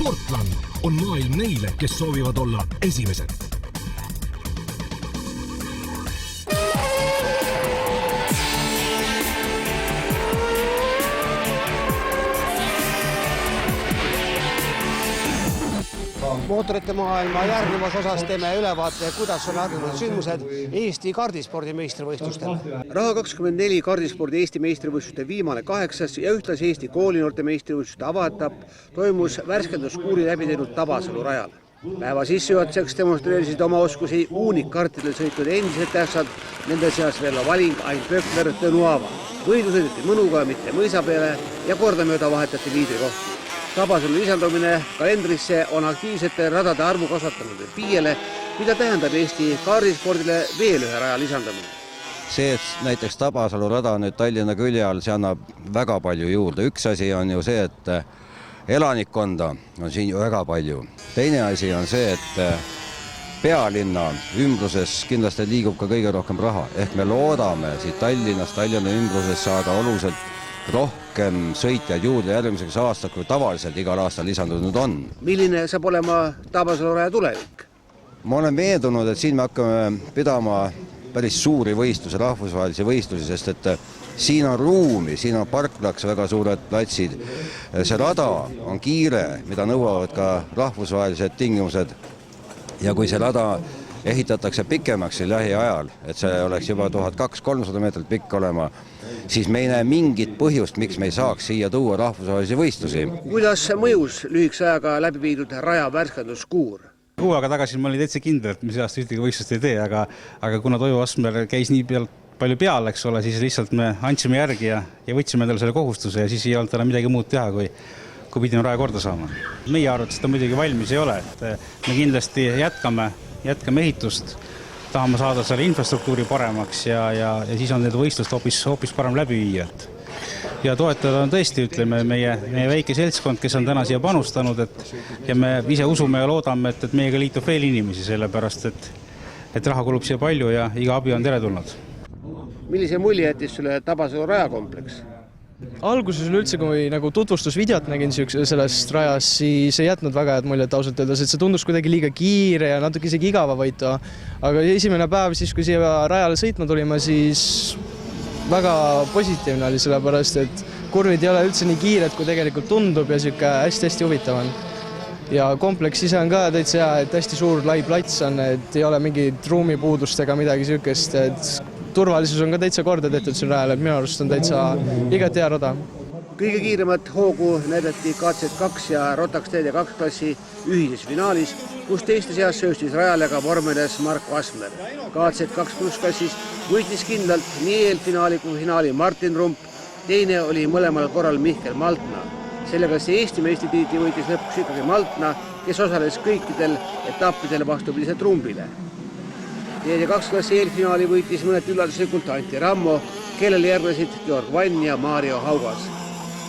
Sportland on maailm neile, kes soovivad olla esimesed. Mootorite maailma järgnevas osas teeme ülevaate, kuidas on arenenud sündmused Eesti kardispordi meistrivõistlustel. Raha 24 kardispordi Eesti meistrivõistluste viimane 8. ja ühtlasi Eesti koolinoorte meistrivõistluste avaetap toimus värskenduskuuri läbi teinud Tabasalu rajal. Päeva sissejuhatuseks demonstreerisid oma oskusi uunikkartidel sõitnud endised tähtsad, nende seas veel valing Ain Pökler, Tõnuava. Võidu sõideti mõnuga, mitte mõisa peale ja kordamööda vahetati liidrikohti. Tabasalu lisandumine kalendrisse on aktiivsete radade arvu kasvatanud 5, mida tähendab Eesti kardispordile veel ühe raja lisandumine. See, et näiteks Tabasalu rada nüüd Tallinna külje all, see annab väga palju juurde. Üks asi on ju see, et elanikkonda on siin ju väga palju. Teine asi on see, et pealinna ümbruses kindlasti liigub ka kõige rohkem raha. Ehk me loodame siit Tallinnast, Tallinna ümbruses saada oluliselt rohkem sõitjaid juurde järgmiseks aastaks, kui tavaliselt igal aastal lisandunud on. Milline saab olema Tabasalu raja tulevik? Ma olen veendunud, et siin me hakkame pidama päris suuri võistlusi, rahvusvahelisi võistlusi, sest et siin on ruumi, siin on parklaks väga suured platsid. See rada on kiire, mida nõuavad ka rahvusvahelised tingimused. Ja kui see rada ehitatakse pikemaks lähiajal, et see oleks juba 1200-300 meetrit pikk olema, siis me ei näe mingit põhjust, miks me ei saaks siia tuua rahvusvahelisi võistlusi. Kuidas mõjus lühikese ajaga läbi viidud raja värskenduskuur? Kuu aega tagasi ma olin täitsa kindel, et me seast ühtegi võistlust ei tee, aga kuna Toivo Asmer käis nii palju peal, eks ole, siis lihtsalt me andsime järgi ja võtsime endale selle kohustuse ja siis ei olnud enam midagi muud teha, kui pidime raja korda saama. Meie arvates seda muidugi valmis ei ole, et me kindlasti jätkame ehitust, tahame saada selle infrastruktuuri paremaks ja siis on need võistlust hoopis parem läbi viia. Ja toetada on tõesti, ütleme, meie väike seltskond, kes on täna siia panustanud, ja me ise usume ja loodame, et meiega liitub veel inimesi, sellepärast, et raha kulub siia palju ja iga abi on teretulnud. Millise mulje jättis sulle Tabasalu rajakompleks? Alguses üldse, kui nagu tutvustusvideot nägin sellest rajast, siis ei jätnud väga head muljet ausalt öeldes, et see tundus kuidagi liiga kiire ja natuke isegi igava võitu. Aga esimene päev, siis kui siia rajale sõitma tulime, siis väga positiivne oli sellepärast, et kurvid ei ole üldse nii kiired, kui tegelikult tundub ja siuke hästi huvitav on. Ja kompleks ise on ka täitsa hea, et hästi suur lai plats on, et ei ole mingit ruumipuudust ega midagi siukest, et turvalisus on ka täitsa korda tehtud siin rajal, et minu arust on täitsa igati hea rada. Kõige kiiremat hoogu näidati KZ2 ja Rotax TD2 klassi ühises finaalis, kus teiste seas sööstis rajale ka vormeles Marko Asmer. KZ2 plus klassis võitis kindlalt nii eelfinaali kui finaali Martin Rump, teine oli mõlemal korral Mihkel Maltna. Selle klassi Eesti meistritiitli võitis lõpuks ikkagi Maltna, kes osales kõikidel etappidel vastupidiselt Rumbile. TD2 klassi eelfinaali võitis mõned üllatuslikult Antti Rammo, kellele järgnesid Georg Vann ja Mario Haugas.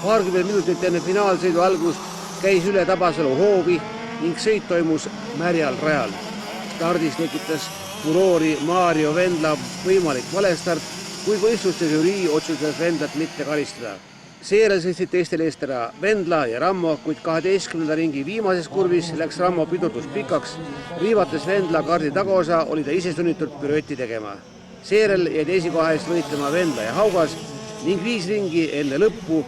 Paarkümmend minutit enne finaalsõidu algust käis üle Tabasalu hoovi ning sõit toimus märjal rajal. Stardis tekitas furoori Mario Vendla võimalik valestart, kuid võistluste žürii otsustas Vendlat mitte karistada. Seejärel sõitsid teistele eest ära Vendla ja Rammo, kuid 12. ringi viimases kurvis läks Rammo pidurdus pikaks. Riivates Vendla kardi tagaosa oli ta ise sunnitud piruetti tegema. Seejärel jäid esikoha eest võitlema Vendla ja Haugas ning 5 ringi enne lõppu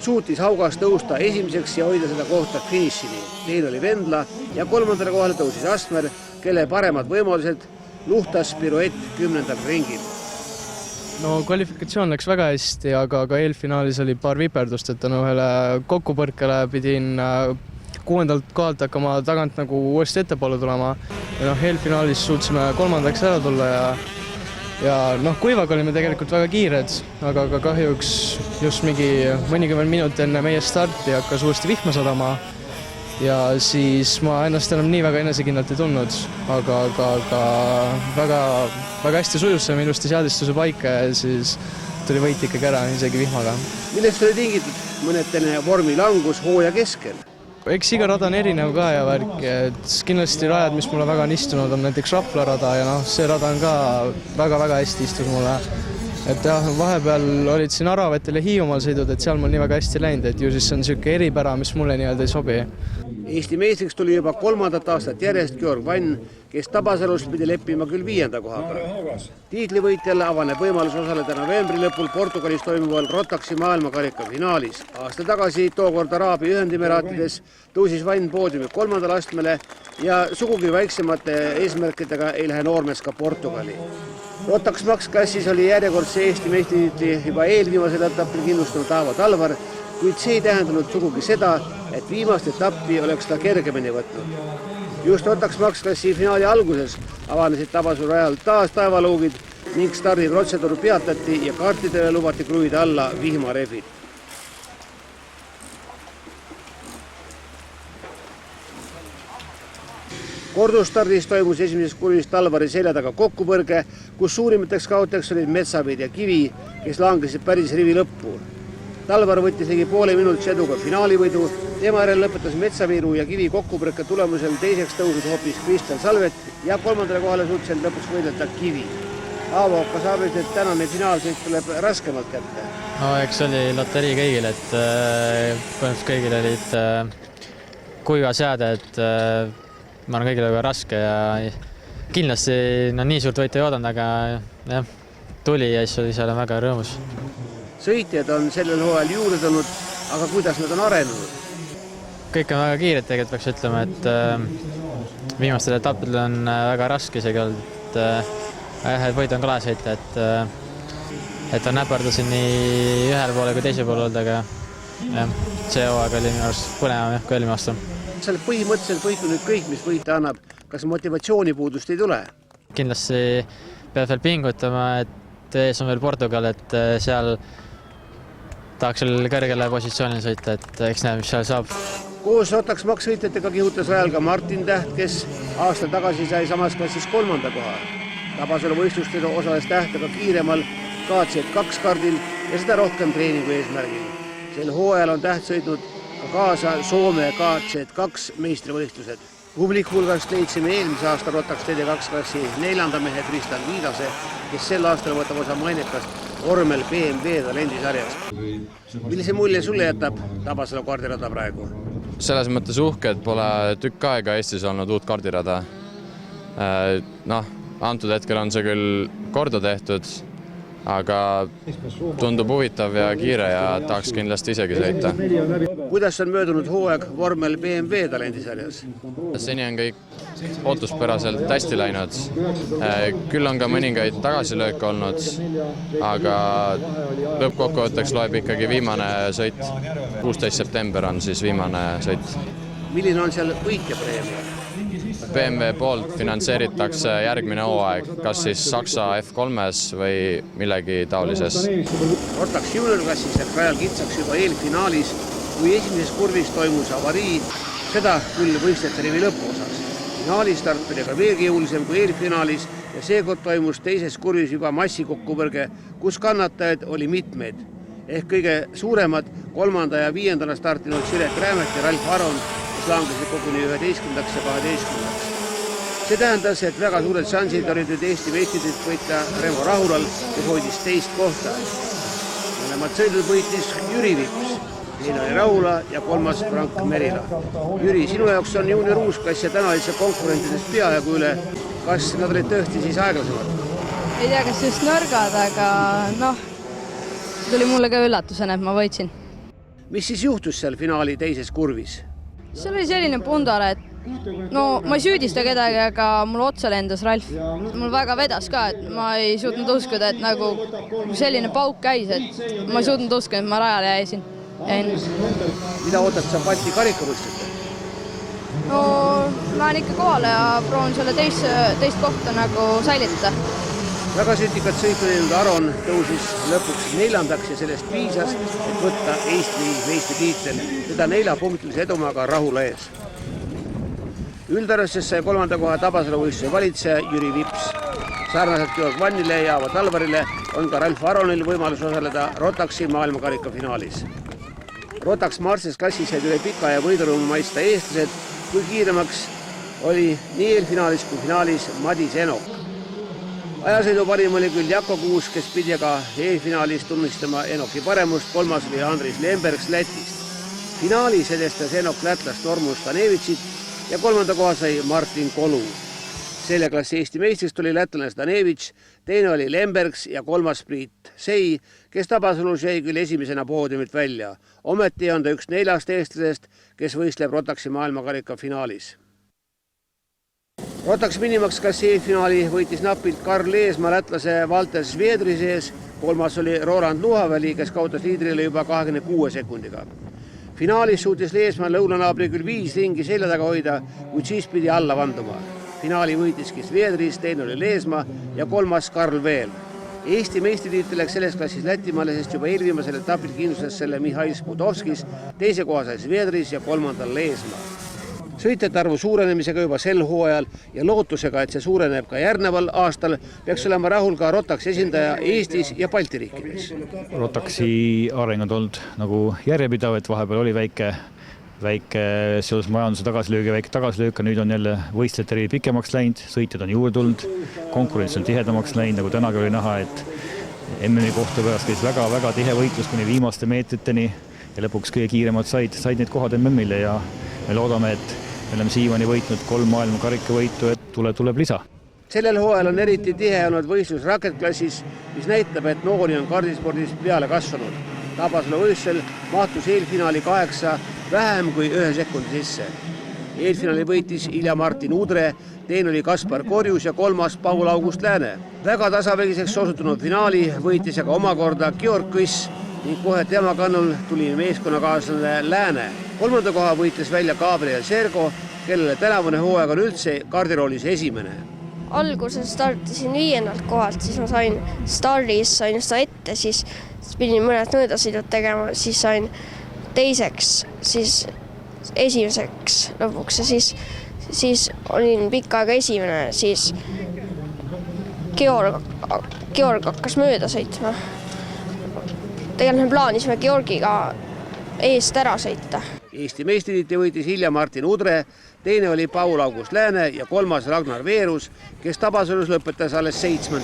suutis Haugas tõusta esimeseks ja hoida seda kohta finišini. Teine oli Vendla ja 3. kohale tõusis Asmer, kelle paremad võimalused luhtas piruett 10. ringil. No kvalifikatsioon läks väga hästi, aga ka eelfinaalis oli paar viperdust, et ühele kokkupõrkele pidin 6. kohalt hakkama tagant nagu uuesti ettepoole tulema. Eelfinaalis suutsime 3. ära tulla ja kuivaga olime tegelikult väga kiired, aga kahjuks just mõnikümmend minut enne meie starti hakkas uuesti vihma sadama ja siis ma ennast enam nii väga enesekindlalt ei tundnud, aga väga hästi sujus see ilusti seadistuse paika ja siis tuli võit ikkagi ära isegi vihmaga. Millest oli tingitud mõnetene vormilangus hooaja keskel? Eks iga rada on erinev ka ja värki, et kindlasti rajad, mis mulle väga on istunud, on näiteks Rapla rada ja see rada on ka väga hästi istus mulle. Et vahepeal olid siin Aravetel ja Hiiumaal sõidud, et seal mul nii väga hästi läinud, et ju siis on niisugune eripära, mis mulle nii-öelda ei sobi. Eesti meistriks tuli juba 3. aastat järjest Georg Vann, kes Tabasalust pidi leppima küll 5. kohaga. Tiitlivõitjale avaneb võimalus osaleda novembri lõpul Portugalis toimuval Rotaxi maailmakarika finaalis. Aasta tagasi, tookord Araabia Ühendemiraatides, tõusis Vann poodiumi 3. astmele ja sugugi väiksemate eesmärkidega ei lähe noormees ka Portugali. Rotax Max-klassis oli järjekordse Eesti meistritiitli juba eelviimasel etapil kindlustanud Aavo Talvar, kuid see ei tähendanud sugugi seda, et viimast etappi oleks ta kergemini võtnud. Just Rotax Max-klassi finaali alguses avanesid Tabasalu rajal taas taevaluugid ning stardiprotseduur peatati ja kartidele lubati kruida alla vihmarehvid. Kordustardis toimus esimeses kurvis Talvari selja taga kokkupõrge, kus suurimateks kaoteks olid Metsaveed ja Kivi, kes langesid päris rivi lõppu. Talvar võttis ligi poole minutise eduga finaalivõidu, tema järel lõpetas Metsaviiru ja Kivi kokkupõrke tulemusel teiseks tõusnud hoopis Kristjan Salvet ja 3. kohale suutis end lõpuks võidelda Kivi. Aavo, kas arvasid, et tänane finaalsõit tuleb raskemalt kätte? No eks oli loterii kõigil, et põhimõtteliselt kõigil olid kuivas jääda, et ma olen kõigil väga raske ja kindlasti nii suurt võitu ei oodanud, aga jah, tuli ja siis oli seal väga rõõmus. Sõitjad on sellel hooajal juurde tulnud, aga kuidas nad on arenenud? Kõik on väga kiired tegelikult, peaks ütlema, et viimastel etappidel on väga raske isegi olnud, et võit on kala sõita, et on näpardusin nii ühel poole kui teisel poole olnud, aga jah, see hooaeg oli minu arust põnevam kui eelmine aasta. Seal põhimõtteliselt võitu nüüd kõik, mis võita annab, kas motivatsioonipuudust ei tule? Kindlasti peab veel pingutama, et ees on veel Portugal, et seal tahaks veel kõrgele positsioonile sõita, et eks näe, mis seal saab. Koos Rotax Max-sõitjatega kihutas rajal ka Martin Täht, kes aastal tagasi sai samas klassis 3. koha. Tabasalu võistlustel osales Täht aga kiiremal KZ2 kardil ja seda rohkem treeningu eesmärgil. Sel hooajal on Täht sõitnud ka kaasa Soome KZ2 meistrivõistlused. Publik hulgast leidsime eelmise aasta Rotax TD2 klassi 4. mehe Tristan Viidase, kes sel aastal võtab osa mainekast vormel BMW talendisarjas. Millise mulje sulle jätab Tabasalu kardirada praegu? Selles mõttes uhke, et pole tükk aega Eestis olnud uut kardirada. Antud hetkel on see küll korda tehtud, aga tundub huvitav ja kiire ja tahaks kindlasti isegi sõita. Kuidas on möödunud hooaeg vormel BMW talendisarjas? Seni on kõik ootuspäraselt hästi läinud. Küll on ka mõningaid tagasilööke olnud, aga lõppkokkuvõtteks loeb ikkagi viimane sõit. 16. september on siis viimane sõit. Milline on seal võitjapreemia? BMW poolt finantseeritakse järgmine hooaeg, kas siis Saksa F3-s või millegi taolises. Rotax Junior klassis jääb rajal kitsaks juba eelfinaalis, kui esimeses kurvis toimus avarii, seda küll võistlete rivi lõpuosas. Finaalistart oli aga veelgi jõulisem kui eelfinaalis ja seekord toimus teises kurvis juba massikokkupõrge, kus kannatajaid oli mitmeid. Ehk kõige suuremad 3. ja 5. startinud Siret Räämet ja Ralf Aron, kes langesid koguni 11. ja 12. See tähendas, et väga suured šansid olid nüüd Eesti meistritiitlit võita Remo Rahulal, kes hoidis 2. kohta. Mõlemad sõidud võitis Jüri Vips, teine oli Rahula ja 3. Frank Merila. Jüri, sinu jaoks on junior uusklass ja täna olid see konkurentidest peaaegu üle. Kas nad olid tõesti siis aeglasemad? Ei tea, kas just nõrgad, aga tuli mulle ka üllatusena, et ma võitsin. Mis siis juhtus seal finaali teises kurvis? See oli selline pundar, et ma ei süüdista kedagi, aga mul otsa lendas Ralf. Mul väga vedas ka, et ma ei suutnud uskuda, et nagu selline pauk käis, et ma ei suutnud uskuda, et ma rajale jäin. Mida ootad sa Balti karikavõistlustel? Lähen ikka kohale ja proovin selle teist kohta nagu säilitada. Väga sütikad sõitnud Aron tõusis lõpuks 4. ja sellest piisas, et võtta Eesti meistritiitel, teda 4-punktilise edumaaga Rahula ees. Üldarvestes sai 3. koha Tabasalu võistluse valitseja Jüri Vips. Sarnaselt Georg Vannile ja Aavo Talvarile on ka Ralf Aronil võimalus osaleda Rotaxi maailmakarika finaalis. Rotax Marses klassis said üle pika ja võidurõõmu maista eestlased, kui kiiremaks oli nii eelfinaalis kui finaalis Madis Enok. Ajasõidu parim oli küll Jako Kuus, kes pidi aga eelfinaalis tunnistama Enoki paremust, 3. oli Andris Lembergs Lätist. Finaalis edestas Enok lätlast Ormo Stanevitsit ja 3. koha sai Martin Kolu. Selle klassi Eesti meistriks tuli lätlane Stanevitš, teine oli Lembergs ja 3. Priit Sei, kes Tabasalus jäi küll esimesena poodiumilt välja. Ometi on ta üks 4 eestlasest, kes võistleb Rotaxi maailmakarika finaalis. Rotax Minimax klassi E-finaali võitis napilt Karl Leesmaa lätlase Valter Svedri sees, 3. oli Roland Luhaväli, kes kaotas liidrile juba 26 sekundiga. Finaalis suutis Leesmaa lõunanaabri küll 5 ringi selja taga hoida, kuid siis pidi alla vanduma. Finaali võitiski Svedris, teine oli Leesmaa ja 3. Karl Veel. Eesti meistritiitel läks selles klassis Lätimaale, sest juba eelviimasel etapil kindlustas selle Mihhail Spudovskis, teise koha sai Svedris ja 3. Leesmaa. Sõitjate arvu suurenemisega juba sel hooajal ja lootusega, et see suureneb ka järgneval aastal, peaks olema rahul ka Rotaxi esindaja Eestis ja Balti riikides. Rotaxi areng on olnud nagu järjepidav, et vahepeal oli väike seoses majanduse tagasilöögi, väike tagasilöök, nüüd on jälle võistlejate pikemaks läinud, sõitjad on juurde tulnud, konkurents on tihedamaks läinud, nagu tänagi oli näha, et MM-i kohta pärast käis väga tihe võitlus kuni viimaste meetriteni ja lõpuks kõige kiiremad said need kohad MM-ile ja me loodame, et me oleme siiamaani võitnud 3 maailma karikavõitu, et tuleb lisa. Sellel hooajal on eriti tihe olnud võistlus raketklassis, mis näitab, et noori on kardispordis peale kasvanud. Tabasalu võistlusel mahtus eelfinaali 8 vähem kui 1 sekundi sisse. Eelfinaali võitis Ilja Martin Udre, teine oli Kaspar Korjus ja 3. Paul August Lääne. Väga tasavägiseks osutunud finaali võitis aga omakorda Georg Kõss ning kohe tema kannul tuli meeskonnakaaslane Lääne. 3. koha võitis välja Gabriel Sergo, kellele tänavune hooaeg on üldse kardiroolis esimene. Alguses startisin 5. kohalt, siis ma sain Staris, sain seda ette, siis pidin mõned nõõdasõidud tegema, siis sain teiseks, siis esimeseks lõpuks ja siis olin pikka aega esimene, siis Georg hakkas mööda sõitma. Tegelikult me plaanisime Georgiga eest ära sõita. Eesti meistritiitli võitis Ilja Martin Udre, teine oli Paul August Lääne ja 3. Ragnar Veerus, kes Tabasalus lõpetas alles 7.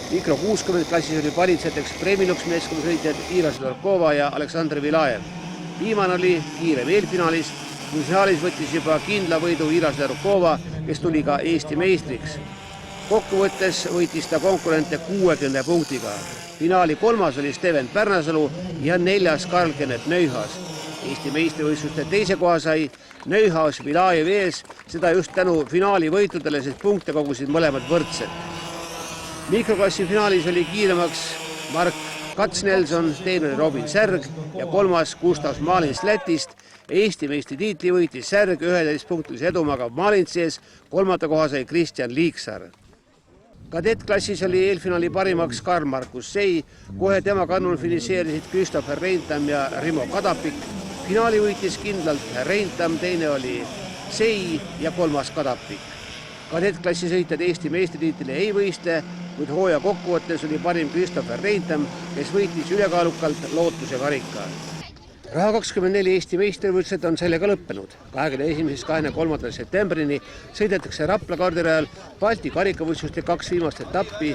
Mikro 60 klassis oli valitsejateks Premilux meeskonnasõitjad Ira Sidorkova ja Aleksandr Vilajev. Viimane oli kiirem eelfinaalis, kui finaalis võttis juba kindla võidu Ira Sidorkova, kes tuli ka Eesti meistriks. Kokkuvõttes võitis ta konkurente 60 punktiga. Finaali 3. oli Steven Pärnasalu ja 4. Karl-Kenneth Neuhaus. Eesti meistrivõistluste teise koha sai Neuhaus Vilajev ees, seda just tänu finaali võitudele, sest punkte kogusid mõlemad võrdsed. Mikroklassi finaalis oli kiiremaks Mark Kats-Nelson, teine oli Robin Särg ja 3. Gustav Malins Lätist. Eesti meistritiitli võitis Särg 11-punktilise edumaga Malins sees, 3. koha sai Kristjan Liiksaar. Kadettklassis oli eelfinaali parimaks Karl-Markus Sei, kohe tema kannul finišeerisid Christopher Reintam ja Rimo Kadapik. Finaali võitis kindlalt Reintam, teine oli Sei ja 3. Kadapik. Kadettklassi sõitjad Eesti meistritiitli ei võistle, kuid hooaja kokkuvõttes oli parim Christopher Reintam, kes võitis ülekaalukalt Lootuse karika. Raha 24 Eesti meistrivõistlused on sellega lõppenud. 21.–23. septembrini sõidetakse Rapla kardirajal Balti karikavõistluste 2 viimast etappi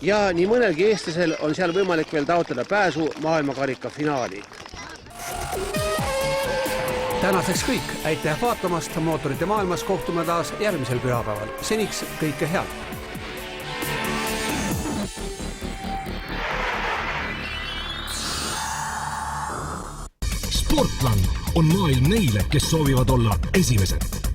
ja nii mõnelgi eestlasel on seal võimalik veel taotleda pääsu maailmakarika finaali. Tänaseks kõik, aitäh vaatamast, mootorite maailmas kohtume taas järgmisel pühapäeval. Seniks kõike head! Sportland on maailm neile, kes soovivad olla esimesed.